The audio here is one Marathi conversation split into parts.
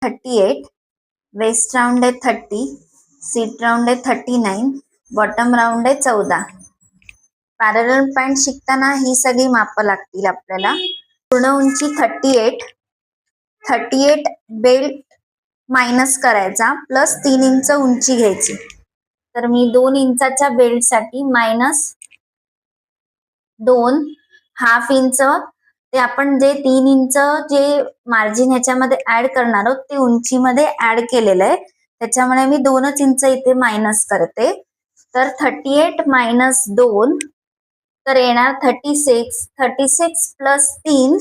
38, वेस्ट राउंड आहे 30, सीट राउंड आहे 39, बॉटम राउंड आहे 14. पॅरलल पॅन्ट शिकताना ही सगळी मापं लागतील आपल्याला. पूर्ण उंची 38 बेल्ट मायनस करायचा प्लस 3 इंच उंची घ्यायची. तर मी 2 इंचाच्या बेल्टसाठी -2 हाफ इंच ते आपण जे 3 इंच जे मार्जिन ह्याच्यामध्ये ऍड करणार आहोत ते उंचीमध्ये ऍड केलेलं आहे, त्याच्यामुळे मी 2च इंच इथे मायनस करते. तर 38 - 2 तर येणार 36 प्लस 3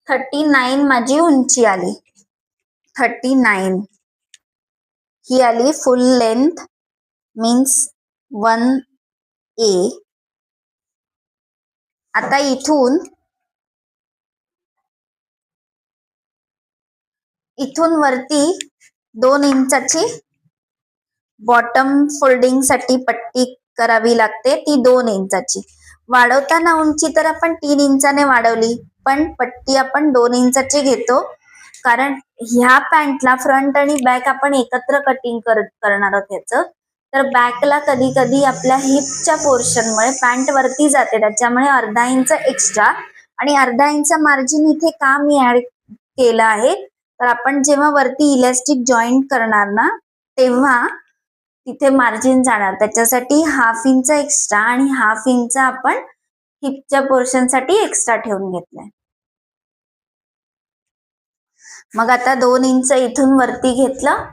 39 माझी उंची आली. 39 ही आली फुल लेंथ मीन्स 1A. आता इथून वरती 2 इंचाची बॉटम फोल्डिंग साठी पट्टी करावी लागते, ती 2 इंचाची. वाढवताना उंची तर आपण 3 इंचाने वाढवली, पण पट्टी आपण 2 इंचाची घेतो, कारण ह्या पॅन्टला फ्रंट आणि बॅक आपण एकत्र कटिंग करणार आहोत ह्याचं. तर बॅकला कधी कधी आपल्या हिपच्या पोर्शनमुळे पॅन्ट वरती जाते, त्याच्यामुळे अर्धा इंच एक्स्ट्रा आणि अर्धा इंच मार्जिन इथे का मी ऍड केलं आहे, तर आपण जेव्हा वरती इलास्टिक जॉईंट करणार ना तेव्हा तिथे मार्जिन जाणार, त्याच्यासाठी हाफ इंच एक्स्ट्रा आणि हाफ इंच आपण हिपच्या पोर्शन साठी एक्स्ट्रा ठेवून घेतलाय. मग आता 2 इंच इथून वरती घेतलं,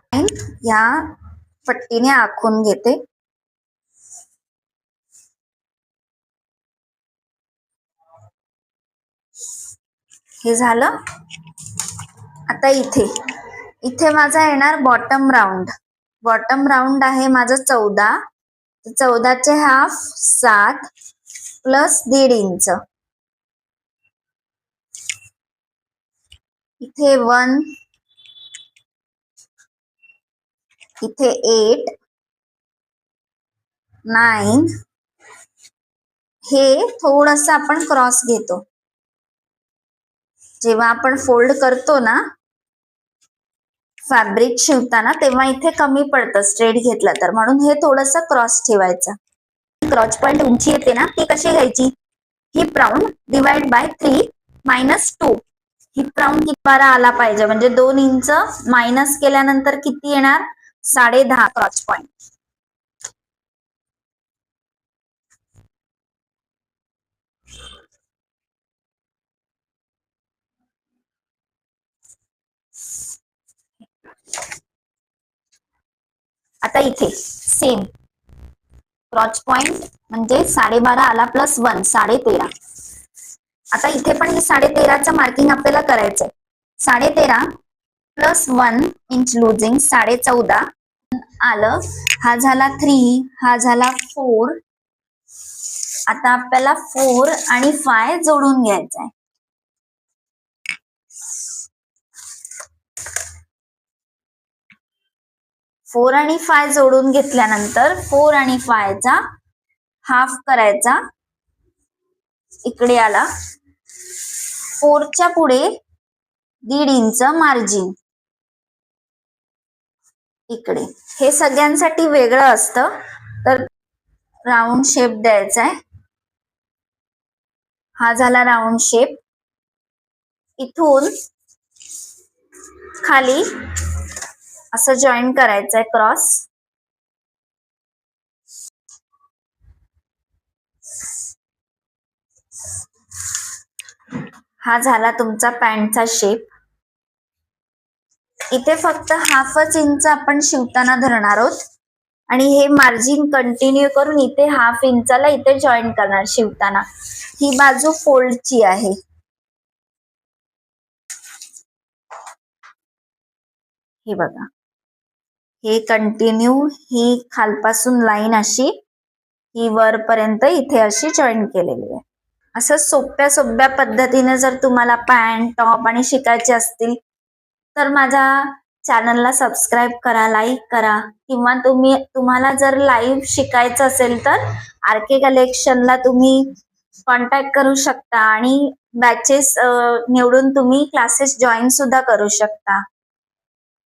या पट्टीने आखून घेते. हे झालं. आता इथे माझा येणार बॉटम राऊंड आहे माझं 14. 14चे हाफ 7 प्लस 1.5 इंच. इथे 1, इथे 8, 9. हे थोडंसं आपण क्रॉस घेतो, जेव्हा आपण फोल्ड करतो ना फॅब्रिक शिवताना तेव्हा इथे कमी पडतं स्ट्रेट घेतला तर, म्हणून हे थोडंसं क्रॉस ठेवायचं. क्रॉच पॉइंट उंची येते ना ती कशी घ्यायची, heap round divide by 3 - 2. Heap round किती बारा आला पाहिजे, म्हणजे 2 इंच मायनस केल्यानंतर किती येणार, 10.5 क्रॉच पॉइंट. आता इथे सेम क्रॉच पॉइंट म्हणजे 12.5 आला प्लस 1 13.5. आता इथे पण हे 13.5चं मार्किंग आपल्याला करायचंय. 13.5 प्लस 1 इंच लुजिंग 14.5 आलं. हा झाला 3, हा झाला 4. आता आपल्याला 4 आणि 5 जोडून घ्यायचं आहे. 4 आणि 5 जोडून घेतल्यानंतर 4 आणि 5चा हाफ करायचा, इकडे आला. 4च्या पुढे 1.5 इंच मार्जिन इकडे. हे सगळ्यांसाठी वेगळं असतं, तर राऊंड शेप द्यायचा आहे. हा झाला राऊंड शेप. इथून खाली असं जॉईन करायचंय क्रॉस. हा झाला तुमचा पॅन्टचा शेप. इथे फक्त हाफच इंच आपण शिवताना धरणार आहोत आणि हे मार्जिन कंटिन्यू करून इथे हाफ इंचाला इथे जॉईन करणार शिवताना. ही बाजू फोल्डची आहे. हे बघा, हे कंटिन्यू ही खालपासून लाईन अशी ही वरपर्यंत इथे अशी जॉईन केलेली आहे. असं सोप्या पद्धतीने जर तुम्हाला पॅन्ट टॉप आणि शिकायचे असतील तर माझ्या चॅनलला सबस्क्राईब करा, लाईक करा, किंवा तुम्हाला जर लाईव्ह शिकायचं असेल तर आरके कलेक्शनला तुम्ही कॉन्टॅक्ट करू शकता आणि बॅचेस निवडून तुम्ही क्लासेस जॉईन सुद्धा करू शकता.